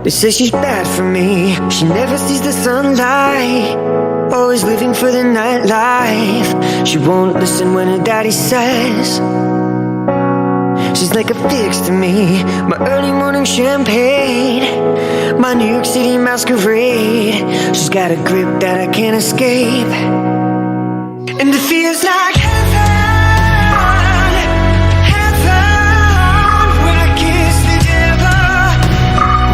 They say she's bad for me. She never sees the sunlight, always living for the nightlife. She won't listen when her daddy says. She's like a fix to me, my early morning champagne, my New York City masquerade. She's got a grip that I can't escape, and it feels like heaven, heaven, when I kiss the devil,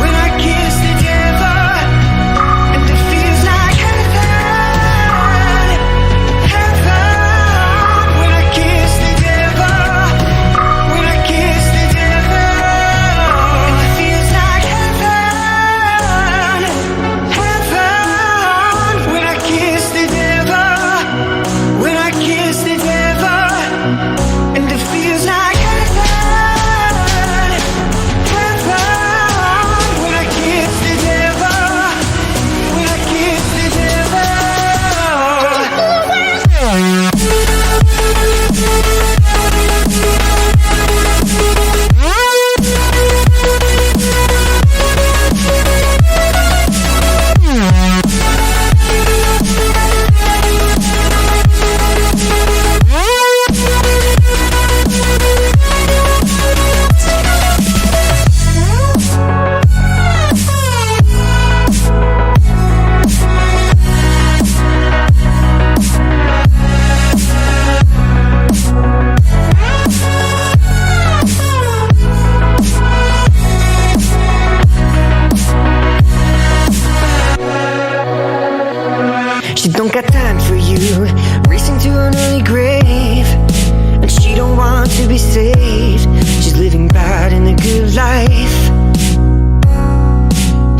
when I kiss the devil. And it feels like heaven, heaven, when I kiss the devil, when I kiss the devil. And it feels like heaven, heaven, when I kiss the devil, when I kiss the devil. And it feels like heaven, heaven, when I kiss the devil, when I kiss the devil. She don't got time for you, racing to an early grave, and she don't want to be saved. She's living bad in the good life.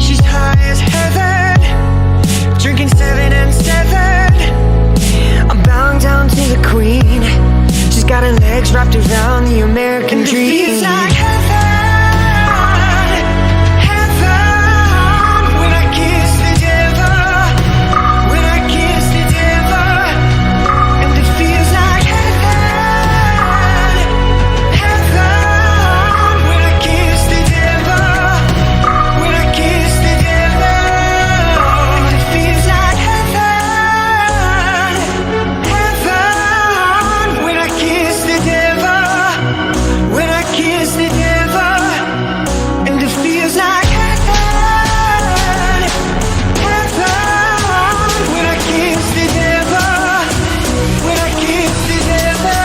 She's high as heaven, drinking 7 and 7. I'm bowing down to the queen. She's got her legs wrapped around the American dream. It feels like heaven, heaven, when I kiss the devil, when I kiss the devil. And it feels like heaven, heaven, when I kiss the devil, when I kiss the devil. And it feels like heaven, heaven, when I kiss the devil, when I kiss the devil. And it feels like heaven, heaven, when I kiss the devil, when I kiss the devil.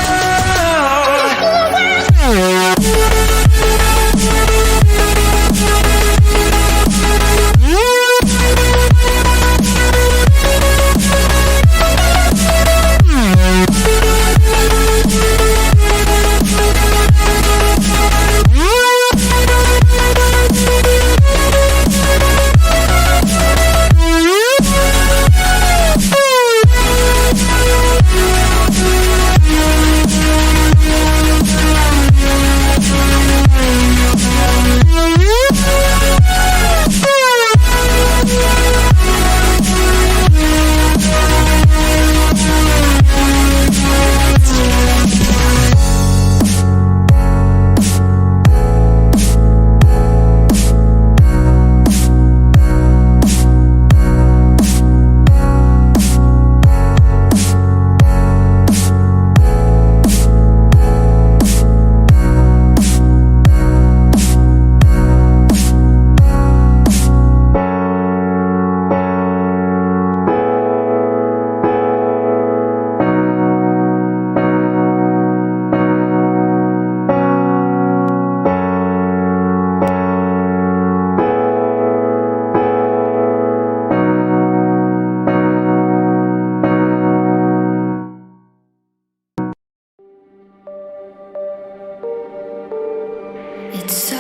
It's